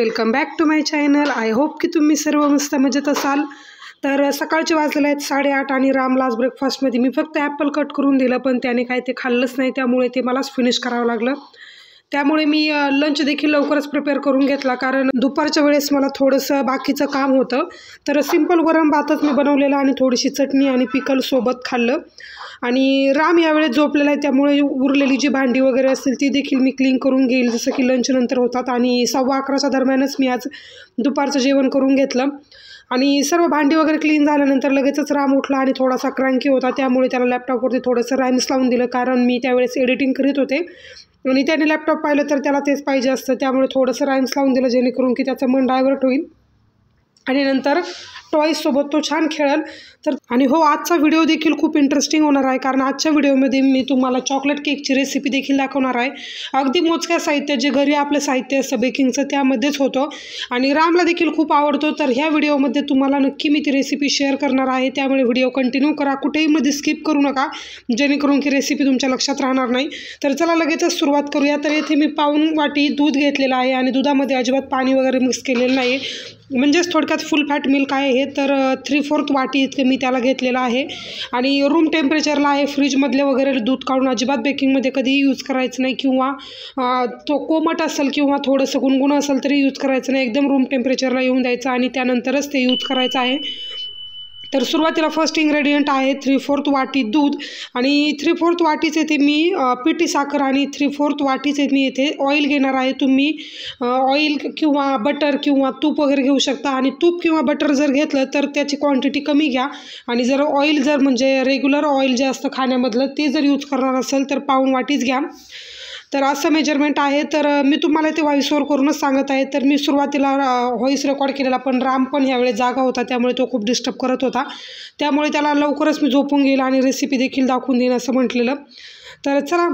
Welcome back to my channel. I hope की तुम्ही सर्व मस्त मजेत असाल। तर सकाळचे वाजले आहेत 8:30 आणि रामला आज ब्रेकफास्टमध्ये मी फक्त ॲपल कट करून दिलं, पण त्याने काय ते खाल्लंच नाही, त्यामुळे ते मलाच फिनिश करावं लागलं। त्यामुळे मी लंच देखील लवकरच प्रिपेअर करून घेतला, कारण दुपारच्या वेळेस मला थोडंसं बाकीचं काम होतं। तर सिंपल गरम भातच मी बनवलेला आणि थोडीशी चटणी आणि पिकल सोबत खाल्लं। आणि राम यावेळेस झोपलेला आहे, त्यामुळे उरलेली जी भांडी वगैरे असतील ती देखील मी क्लीन करून घेईल, जसं की लंच नंतर होतात। आणि 11:15च्या दरम्यानच मी आज दुपारचं जेवण करून घेतलं। आणि सर्व भांडी वगैरे क्लीन झाल्यानंतर लगेचच राम उठला आणि थोडासा क्रँकी होता, त्यामुळे त्याला लॅपटॉपवरती थोडंसं राईम्स लावून दिलं, कारण मी त्यावेळेस एडिटिंग करीत होते आणि त्याने लॅपटॉप पाहिलं तर त्याला तेच पाहिजे असतं, त्यामुळे थोडंसं राईम्स लावून दिलं, जेणेकरून की त्याचं मन डायव्हर्ट होईल आणि नंतर टॉयसोबत तो छान खेळेल। तर आणि हो, आजचा व्हिडिओ देखील खूप इंटरेस्टिंग होणार आहे, कारण आजच्या व्हिडिओमध्ये मी तुम्हाला चॉकलेट केकची रेसिपी देखील दाखवणार आहे। अगदी मोजक्या साहित्य, जे घरी आपलं साहित्य असतं बेकिंगचं त्यामध्येच होतं आणि रामला देखील खूप आवडतो। तर ह्या व्हिडिओमध्ये तुम्हाला नक्की मी ती रेसिपी शेअर करणार आहे, त्यामुळे व्हिडिओ कंटिन्यू करा, कुठेही मध्ये स्किप करू नका, जेणेकरून की रेसिपी तुमच्या लक्षात राहणार नाही। तर चला लगेचच सुरुवात करूया। तर येथे मी पाऊण वाटी दूध घेतलेलं आहे आणि दुधामध्ये अजिबात पाणी वगैरे मिक्स केलेलं नाही, म्हणजेच थोडक्यात फुल फॅट मिल्क आहे हे। तर 3/4 वाटी इतकं मी त्याला घेतलेलं आहे आणि रूम टेम्परेचरला आहे। फ्रीजमधले वगैरे दूध काढून अजिबात बेकिंगमध्ये कधीही यूज करायचं नाही, किंवा तो कोमट असेल किंवा थोडंसं गुणगुण असेल तरी यूज करायचं नाही, एकदम रूम टेम्परेचरला येऊन द्यायचं आणि त्यानंतरच ते यूज करायचं आहे। तर सुरुवातीला फर्स्ट इन्ग्रेडियंट आहे 3/4 वाटी दूध आणि 3/4 वाटीचे ते मी पिठी साखर आणि 3/4 वाटीचे मी इथे ऑइल घेणार आहे। तुम्ही ऑइल किंवा बटर किंवा तूप वगैरे घेऊ शकता, आणि तूप किंवा बटर जर घेतलं तर त्याची क्वांटिटी कमी घ्या, आणि जर ऑइल जर म्हणजे रेग्युलर ऑइल जे असतं खाण्यामधलं ते जर यूज करणार असेल तर पाऊण वाटीच घ्या। तर असं मेजरमेंट आहे। तर मी तुम्हाला ते व्हॉइस ओव्हर करूनच सांगत आहे। तर मी सुरुवातीला व्हॉइस रेकॉर्ड केलेला, पण राम पण ह्यावेळेस जागा होता, त्यामुळे तो खूप डिस्टर्ब करत होता, त्यामुळे त्याला लवकरच मी झोपून गेला आणि रेसिपी देखील दाखवून देईन असं म्हटलेलं। तर चला,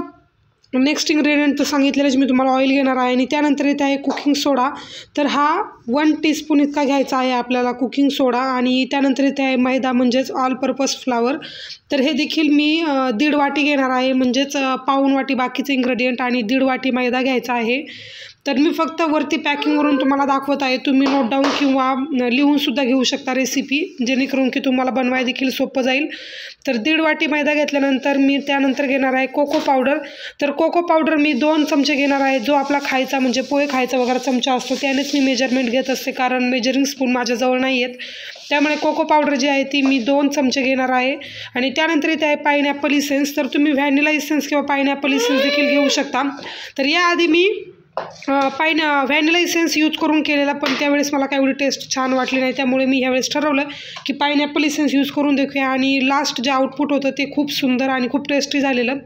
नेक्स्ट इन्ग्रेडियंट तर सांगितलेलंच मी तुम्हाला, ऑइल घेणार आहे आणि त्यानंतर इथे आहे कुकिंग सोडा। तर हा 1 टीस्पून इतका घ्यायचा आहे आपल्याला कुकिंग सोडा, आणि त्यानंतर इथे आहे मैदा, म्हणजेच ऑल पर्पज फ्लावर। तर हे देखील मी 1.5 वाटी घेणार आहे, म्हणजेच पाऊण वाटी बाकीचे इन्ग्रेडियंट आणि 1.5 वाटी मैदा घ्यायचा आहे। तर मी फक्त वरती पॅकिंगवरून तुम्हाला दाखवत आहे, तुम्ही नोट डाऊन किंवा लिहूनसुद्धा घेऊ शकता रेसिपी, जेणेकरून की तुम्हाला बनवायला देखील सोपं जाईल। तर 1.5 वाटी मैदा घेतल्यानंतर मी त्यानंतर घेणार आहे कोको पावडर। तर कोको पावडर मी 2 चमचे घेणार आहे, जो आपला खायचा म्हणजे पोहे खायचा वगैरे चमचा असतो त्यानेच मी मेजरमेंट घेत असते, कारण मेजरिंग स्पून माझ्याजवळ नाही आहेत, त्यामुळे कोको पावडर जी आहे ती मी 2 चमचे घेणार आहे। आणि त्यानंतर इथे आहे पायनॅपल इसेन्स। तर तुम्ही व्हॅनिला इसेन्स किंवा पायनॅपल इसेन्स देखील घेऊ शकता। तर याआधी मी व्हॅनिला इसेन्स यूज करून केलेला, पण त्यावेळेस मला काय एवढी टेस्ट छान वाटली नाही, त्यामुळे मी ह्यावेळेस ठरवलं की पायनॅपल इसेन्स यूज करून देखूया, आणि लास्ट जे आउटपुट होतं ते खूप सुंदर आणि खूप टेस्टी झालेलं।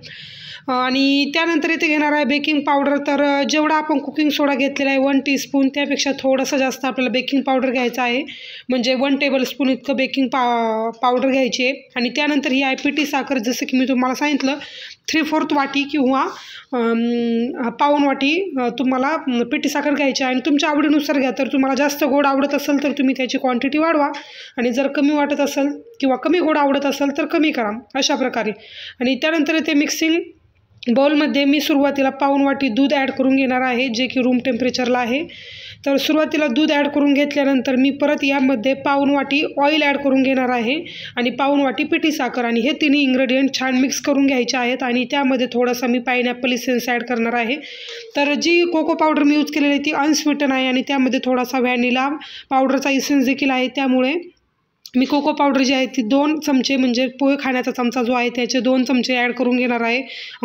आणि त्यानंतर इथे घेणार आहे बेकिंग पावडर। तर जेवढा आपण कुकिंग सोडा घेतलेला आहे 1 टीस्पून, त्यापेक्षा थोडंसं जास्त आपल्याला बेकिंग पावडर घ्यायचं आहे, म्हणजे 1 टेबलस्पून इतकं बेकिंग पावडर घ्यायची आहे। आणि त्यानंतर ही आहे पिठी साखर, जसं की मी तुम्हाला सांगितलं 3/4 वाटी किंवा पाऊण वाटी तुम्हाला पिठी साखर घ्यायची आहे, आणि तुमच्या आवडीनुसार घ्या। तर तुम्हाला जास्त गोड आवडत असेल तर तुम्ही त्याची क्वांटिटी वाढवा, आणि जर कमी वाटत असेल किंवा कमी गोड आवडत असेल तर कमी करा, अशा प्रकारे। आणि त्यानंतर इथे मिक्सिंग बाउलमध्ये मी सुरुवातीला पाऊण वाटी दूध ॲड करून घेणार आहे, जे की रूम टेम्परेचरला आहे। तर सुरुवातीला दूध ॲड करून घेतल्यानंतर मी परत यामध्ये पाऊण वाटी ऑइल ॲड करून घेणार आहे आणि पाऊण वाटी पिठी साखर, आणि हे तिन्ही इन्ग्रेडियंट छान मिक्स करून घ्यायचे आहेत। आणि त्यामध्ये थोडासा मी पायनॅपल इसेन्स ॲड करणार आहे। तर जी कोको पावडर मी यूज केलेली आहे ती अनस्वीटन आहे, आणि त्यामध्ये थोडासा व्हॅनिला पावडरचा इसेन्स देखील आहे, त्यामुळे मी कोको पावडर जी आहे ती 2 चमचे, म्हणजे पोहे खाण्याचा चमचा जो आहे त्याचे 2 चमचे ॲड करून घेणार आहे,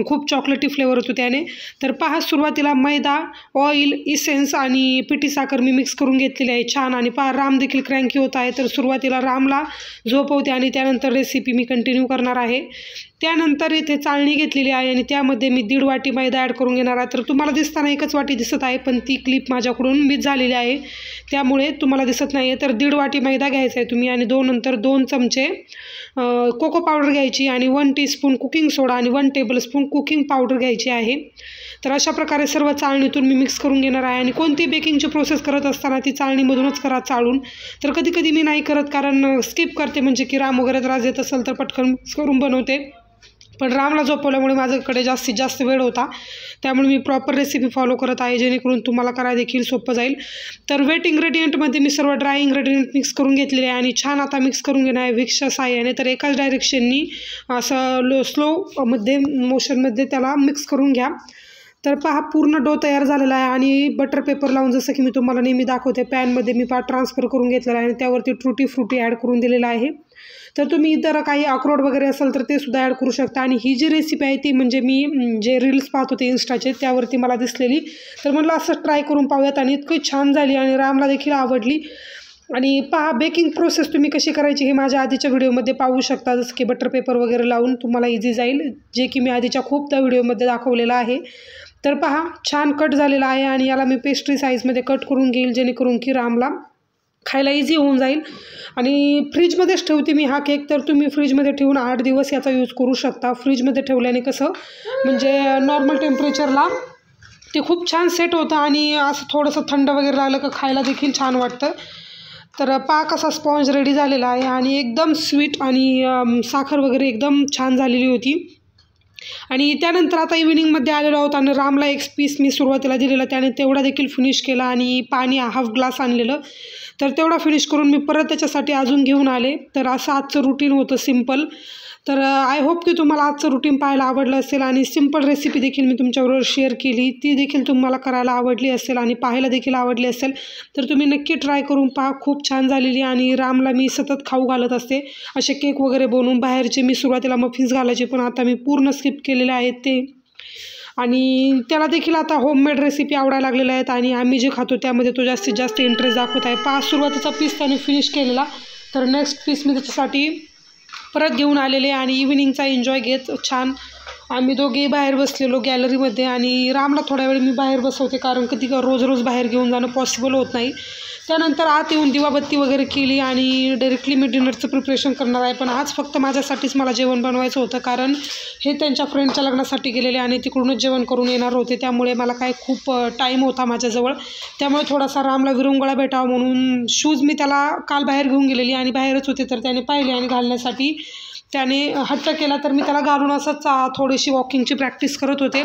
खूप चॉकलेटी फ्लेवर होतो त्याने। तर पहा, सुरुवातीला मैदा, ऑइल, इसेन्स आणि पिठी साखर मी मिक्स करून घेतलेली आहे छान। आणि पहा, राम देखील क्रँकी होत आहे, तर सुरुवातीला रामला झोपवते आणि त्यानंतर रेसिपी मी कंटिन्यू करणार आहे। त्यानंतर इथे चाळणी घेतलेली आहे आणि त्यामध्ये मी 1.5 वाटी मैदा ॲड करून घेणार आहे। तर तुम्हाला दिसताना 1च वाटी दिसत आहे, पण ती क्लिप माझ्याकडून मिस झालेली आहे, त्यामुळे तुम्हाला दिसत नाही आहे। तर 1.5 वाटी मैदा घ्यायचा आहे तुम्ही, आणि नंतर 2 चमचे कोको पावडर घ्यायची, आणि 1 टीस्पून कुकिंग सोडा आणि 1 टेबलस्पून कुकिंग पावडर घ्यायची आहे। तर अशा प्रकारे सर्व चाळणीतून मी मिक्स करून घेणार आहे। आणि कोणती बेकिंगची प्रोसेस करत असताना ती चाळणीमधूनच करा चाळून। तर कधी कधी मी नाही करत, कारण स्किप करते, म्हणजे की राम वगैरे त्रास देत असेल तर पटकन करून बनवते, पण रामला झोपवल्यामुळे माझ्याकडे जास्तीत जास्त वेळ होता, त्यामुळे मी प्रॉपर रेसिपी फॉलो करत आहे, जेणेकरून तुम्हाला करायला देखील सोपं जाईल. तर वेट इन्ग्रेडियंटमध्ये मी सर्व ड्राय इन्ग्रेडियंट मिक्स करून घेतलेले आहे आणि छान आता मिक्स करून घेणार आहे विक्सच्या साहाय्याने. तर एकाच डायरेक्शननी असं स्लो मोशनमध्ये त्याला मिक्स करून घ्या. तर पहा पूर्ण डो तयार झालेला आहे आणि बटर पेपर लावून जसं की मी तुम्हाला नेहमी दाखवते पॅनमध्ये मी ट्रान्सफर करून घेतलेला आहे आणि त्यावरती ट्रुटी फ्रुटी ॲड करून दिलेला आहे. तर तुम्ही इतर काही अक्रोड वगैरे असेल तर ते सुद्धा ॲड करू शकता. आणि ही जी रेसिपी आहे ती म्हणजे मी जे रील्स पाहत होते इन्स्टाचे त्यावरती मला दिसलेली, तर म्हटलं असं ट्राय करून पाहूयात आणि इतकी छान झाली आणि रामला देखील आवडली. आणि पहा बेकिंग प्रोसेस तुम्ही कशी करायची हे माझ्या आधीच्या व्हिडिओमध्ये पाहू शकता, जसं की बटर पेपर वगैरे लावून तुम्हाला इझी जाईल, जे की मी आधीच्या खूप त्या व्हिडिओमध्ये दाखवलेलं आहे. तर पहा छान कट झालेला आहे आणि याला मी पेस्ट्री साईजमध्ये कट करून घेईल, जेणेकरून की रामला खायला इझी होऊन जाईल. आणि फ्रीजमध्येच ठेवते मी हा केक, तर तुम्ही फ्रीजमध्ये ठेवून 8 दिवस याचा यूज करू शकता. फ्रीजमध्ये ठेवल्याने कसं म्हणजे नॉर्मल टेम्परेचरला ते खूप छान सेट होतं आणि असं थोडंसं थंड वगैरे लागलं का खायला देखील छान वाटतं. तर पाक असा स्पॉन्ज रेडी झालेला आहे आणि एकदम स्वीट आणि साखर वगैरे एकदम छान झालेली होती. आणि त्यानंतर आता इव्हिनिंगमध्ये आलेलो आहोत आणि रामला एक पीस मी सुरुवातीला दिलेला, त्याने तेवढा देखील फिनिश केला आणि पाणी हाफ ग्लास आणलेलं, तर तेवढा फिनिश करून मी परत त्याच्यासाठी अजून घेऊन आले. तर असं आजचं रुटीन होतं सिम्पल. तर आय होप की तुम्हाला आजचं रुटीन पाहायला आवडलं असेल आणि सिम्पल रेसिपी देखील मी तुमच्याबरोबर शेअर केली, ती देखील तुम्हाला करायला आवडली असेल आणि पाहायला देखील आवडली असेल. तर तुम्ही नक्की ट्राय करून पहा, खूप छान झालेली. आणि रामला मी सतत खाऊ घालत असते असे केक वगैरे बनवून. बाहेरचे मी सुरुवातीला मफिन्स घालायचे, पण आता मी पूर्ण स्किप केलेले आहेत ते. आणि त्याला देखील आता होममेड रेसिपी आवडायला लागलेल्या आहेत आणि आम्ही जे खातो त्यामध्ये तो जास्तीत जास्त इंटरेस्ट दाखवत आहे. पहा सुरुवातीचा पीस त्याने फिनिश केलेला, तर नेक्स्ट पीस मी त्याच्यासाठी परत घेऊन आलेले आणि इव्हिनिंगचा एन्जॉय घेत छान आम्ही दोघेही बाहेर बसलेलो गॅलरीमध्ये. आणि रामला थोड्या वेळ मी बाहेर बसवते, कारण कधी रोज रोज बाहेर घेऊन जाणं पॉसिबल होत नाही. त्यानंतर आत येऊन दिवाबत्ती वगैरे केली आणि डायरेक्टली मी डिनरचं प्रिपरेशन करणार आहे. पण आज फक्त माझ्यासाठीच मला जेवण बनवायचं होतं, कारण हे त्यांच्या फ्रेंडच्या लग्नासाठी गेलेले आणि तिकडूनच जेवण करून येणार होते, त्यामुळे मला काय खूप टाईम होता माझ्याजवळ. त्यामुळे थोडासा रामला विरंगुळा भेटावा म्हणून शूज मी त्याला काल बाहेर घेऊन गेलेली आणि बाहेरच होते, तर त्याने पाहिले आणि घालण्यासाठी त्याने हट्ट केला, तर मी त्याला घालून असंच थोडीशी वॉकिंगची प्रॅक्टिस करत होते.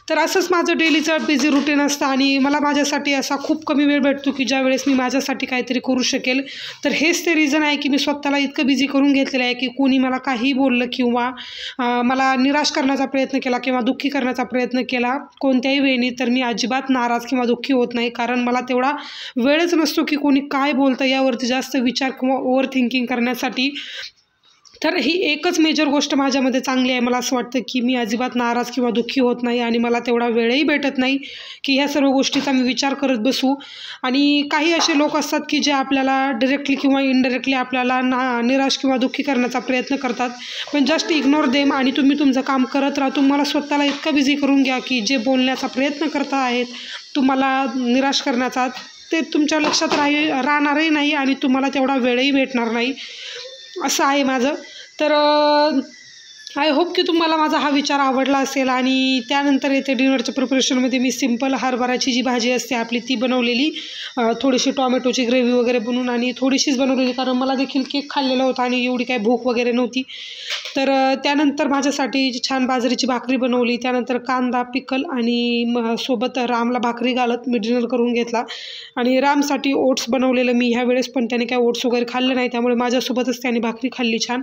तर असंच माझं डेलीचं बिझी रुटीन असतं आणि मला माझ्यासाठी असा खूप कमी वेळ भेटतो की ज्या वेळेस मी माझ्यासाठी काहीतरी करू शकेल. तर हेच ते रिझन आहे की मी स्वतःला इतकं बिझी करून घेतलेलं आहे की कोणी मला काही बोललं किंवा मला निराश करण्याचा प्रयत्न केला किंवा दुःखी करण्याचा प्रयत्न केला कोणत्याही वेळी, तर मी अजिबात नाराज किंवा दुःखी होत नाही, कारण मला तेवढा वेळच नसतो की कोणी काय बोलतं यावरती जास्त विचार किंवा ओव्हर थिंकिंग करण्यासाठी. तर ही एकच मेजर गोष्ट माझ्यामध्ये चांगली आहे, मला असं वाटतं की मी अजिबात नाराज किंवा दुःखी होत नाही आणि मला तेवढा वेळही भेटत नाही की ह्या सर्व गोष्टीचा मी विचार करत बसू. आणि काही असे लोक असतात की जे आपल्याला डायरेक्टली किंवा इनडायरेक्टली आपल्याला निराश किंवा दुःखी करण्याचा प्रयत्न करतात, पण जस्ट इग्नोर देम आणि तुम्ही तुमचं काम करत राहा. तुम्हाला स्वतःला इतकं बिझी करून घ्या की जे बोलण्याचा प्रयत्न करत आहेत तुम्हाला निराश करण्याचा, ते तुमच्या लक्षात राहणारही नाही आणि तुम्हाला तेवढा वेळही भेटणार नाही, असं आहे माझं. तर आय होप की तुम्हाला माझा हा विचार आवडला असेल. आणि त्यानंतर येते डिनरच्या प्रिपरेशनमध्ये मी सिम्पल हरभऱ्याची जी भाजी असते आपली ती बनवलेली, थोडीशी टॉमॅटोची ग्रेव्ही वगैरे बनवून आणि थोडीशीच बनवलेली, कारण मला देखील केक खाल्लेला होता आणि एवढी काही भूक वगैरे नव्हती. तर त्यानंतर माझ्यासाठी छान बाजरीची भाकरी बनवली, त्यानंतर कांदा पिकल आणि सोबत रामला भाकरी घालत मी डिनर करून घेतला. आणि रामसाठी ओट्स बनवलेलं मी ह्या वेळेस, पण त्याने काय ओट्स वगैरे खाल्लं नाही, त्यामुळे माझ्यासोबतच त्याने भाकरी खाल्ली छान.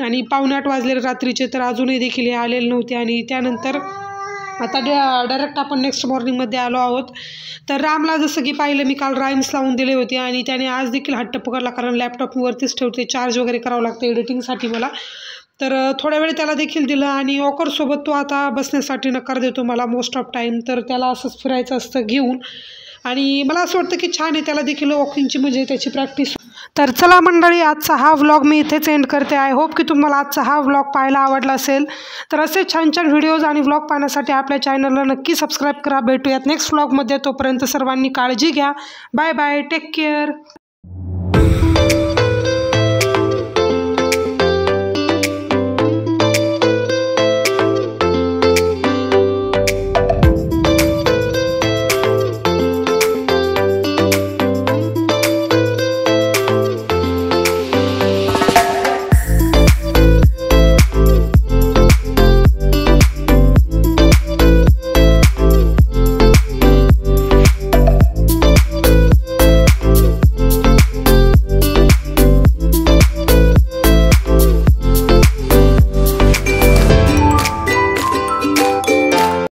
आणि 7:45 वाजलेले रात्रीचे, तर अजूनही देखील हे आलेले नव्हते. आणि त्यानंतर आता डायरेक्ट आपण नेक्स्ट मॉर्निंगमध्ये आलो आहोत. तर रामला जसं की पाहिलं मी काल राईम्स लावून दिले होते आणि त्याने आज देखील हट्ट पकडला, कारण लॅपटॉपवरतीच ठेवते, चार्ज वगैरे करावं लागतं एडिटिंगसाठी मला. तर थोड्या वेळ त्याला देखील दिलं आणि वॉकरसोबत तो आता बसण्यासाठी नकार देतो मला मोस्ट ऑफ टाईम, तर त्याला असंच फिरायचं असतं घेऊन. आणि मला असं वाटतं की छान आहे, त्याला देखील वॉकिंगची म्हणजे त्याची प्रॅक्टिस. तर चला मंडळी, आजचा हा व्लॉग मी इथेच एंड करते. आय होप की तुम्हाला आजचा हा व्लॉग पाहायला आवडला असेल. तर असे छान छान व्हिडिओज आणि व्लॉग पाहण्यासाठी आपल्या चॅनलला नक्की सबस्क्राईब करा. भेटूयात नेक्स्ट व्लॉगमध्ये, तोपर्यंत सर्वांनी काळजी घ्या. Bye bye, take care.